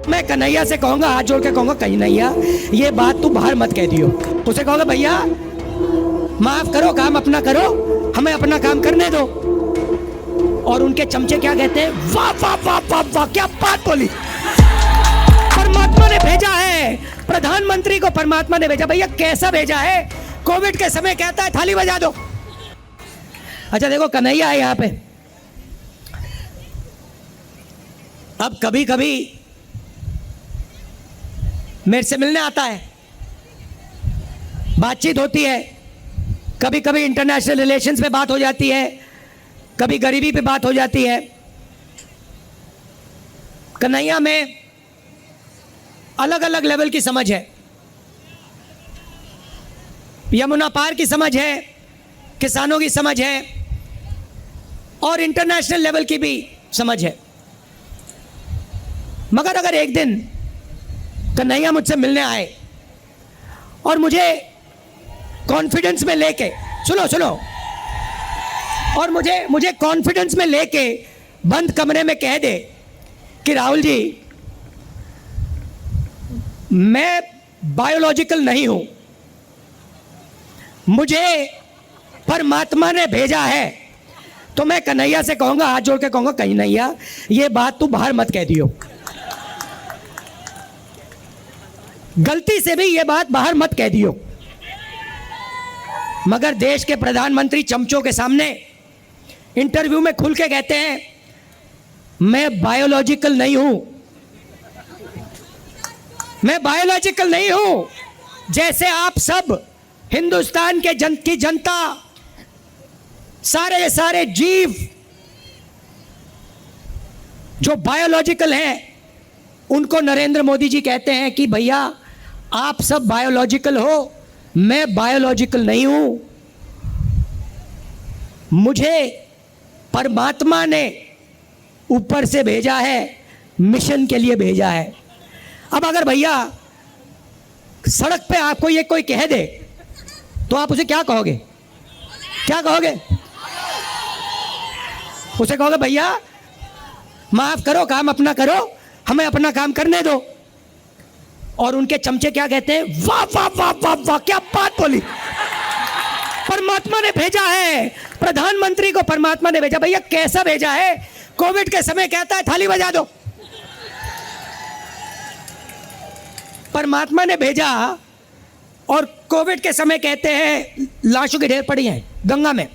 मैं कन्हैया से कहूंगा, हाथ जोड़ के कहूंगा, कन्हैया ये बात तू बाहर मत कह दियो। उसे कहूंगा भैया माफ करो, काम अपना करो, हमें अपना काम करने दो। और उनके चमचे क्या कहते हैं, वाह वाह वाह वाह वाह, क्या बात बोली। परमात्मा ने भेजा है, प्रधानमंत्री को परमात्मा ने भेजा। भैया कैसा भेजा है? कोविड के समय कहता है थाली बजा दो। अच्छा देखो, कन्हैया है यहां पे। अब कभी कभी मेरे से मिलने आता है, बातचीत होती है, कभी कभी इंटरनेशनल रिलेशंस पे बात हो जाती है, कभी गरीबी पे बात हो जाती है। कन्हैया में अलग अलग लेवल की समझ है, यमुना पार की समझ है, किसानों की समझ है, और इंटरनेशनल लेवल की भी समझ है। मगर अगर एक दिन कन्हैया मुझसे मिलने आए और मुझे कॉन्फिडेंस में लेके, सुनो, और मुझे कॉन्फिडेंस में लेके बंद कमरे में कह दे कि राहुल जी मैं बायोलॉजिकल नहीं हूं, मुझे परमात्मा ने भेजा है, तो मैं कन्हैया से कहूंगा, हाथ जोड़ के कहूंगा, कन्हैया ये बात तू बाहर मत कह दियो, गलती से भी ये बात बाहर मत कह दियो। मगर देश के प्रधानमंत्री चमचों के सामने इंटरव्यू में खुल के कहते हैं मैं बायोलॉजिकल नहीं हूं, मैं बायोलॉजिकल नहीं हूं। जैसे आप सब हिंदुस्तान के की जनता, सारे के सारे जीव जो बायोलॉजिकल हैं, उनको नरेंद्र मोदी जी कहते हैं कि भैया आप सब बायोलॉजिकल हो, मैं बायोलॉजिकल नहीं हूं, मुझे परमात्मा ने ऊपर से भेजा है, मिशन के लिए भेजा है। अब अगर भैया सड़क पे आपको ये कोई कह दे तो आप उसे क्या कहोगे? क्या कहोगे? उसे कहोगे भैया माफ करो, काम अपना करो, हमें अपना काम करने दो। और उनके चमचे क्या कहते हैं, वाह वाह वाह वाह वाह, क्या बात बोली। परमात्मा ने भेजा है, प्रधानमंत्री को परमात्मा ने भेजा। भैया कैसा भेजा है? कोविड के समय कहता है थाली बजा दो। परमात्मा ने भेजा और कोविड के समय कहते हैं लाशों के ढेर पड़ी हैं गंगा में,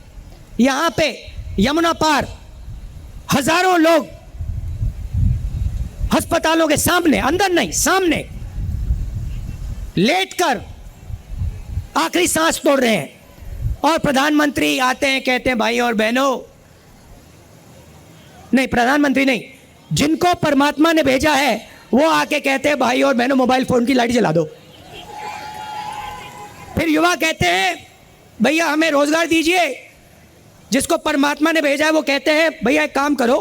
यहां पे यमुना पार हजारों लोग अस्पतालों के सामने, अंदर नहीं सामने लेटकर आखिरी सांस तोड़ रहे हैं। और प्रधानमंत्री आते हैं, कहते हैं भाई और बहनों, नहीं प्रधानमंत्री नहीं, जिनको परमात्मा ने भेजा है वो आके कहते हैं भाई और बहनों मोबाइल फोन की लाइट जला दो। फिर युवा कहते हैं भैया हमें रोजगार दीजिए। जिसको परमात्मा ने भेजा है वो कहते हैं भैया एक काम करो,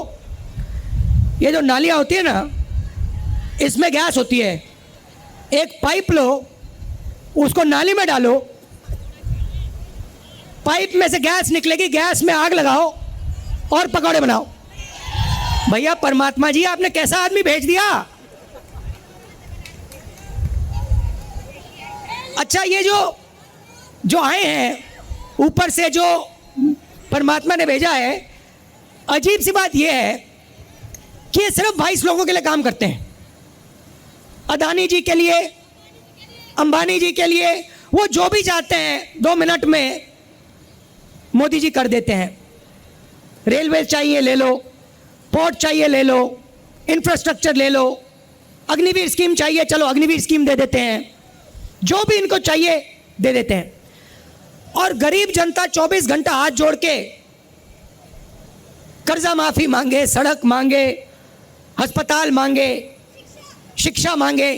ये जो नालियां होती है ना, इसमें गैस होती है, एक पाइप लो, उसको नाली में डालो, पाइप में से गैस निकलेगी, गैस में आग लगाओ और पकौड़े बनाओ। भैया परमात्मा जी आपने कैसा आदमी भेज दिया। अच्छा ये जो आए हैं ऊपर से, जो परमात्मा ने भेजा है, अजीब सी बात यह है कि ये सिर्फ 22 लोगों के लिए काम करते हैं। अदानी जी के लिए, अंबानी जी के लिए, वो जो भी चाहते हैं 2 मिनट में मोदी जी कर देते हैं। रेलवे चाहिए ले लो, पोर्ट चाहिए ले लो, इंफ्रास्ट्रक्चर ले लो, अग्निवीर स्कीम चाहिए, चलो अग्निवीर स्कीम दे देते हैं, जो भी इनको चाहिए दे देते हैं। और गरीब जनता 24 घंटा हाथ जोड़ के कर्जा माफी मांगे, सड़क मांगे, अस्पताल मांगे, शिक्षा मांगे,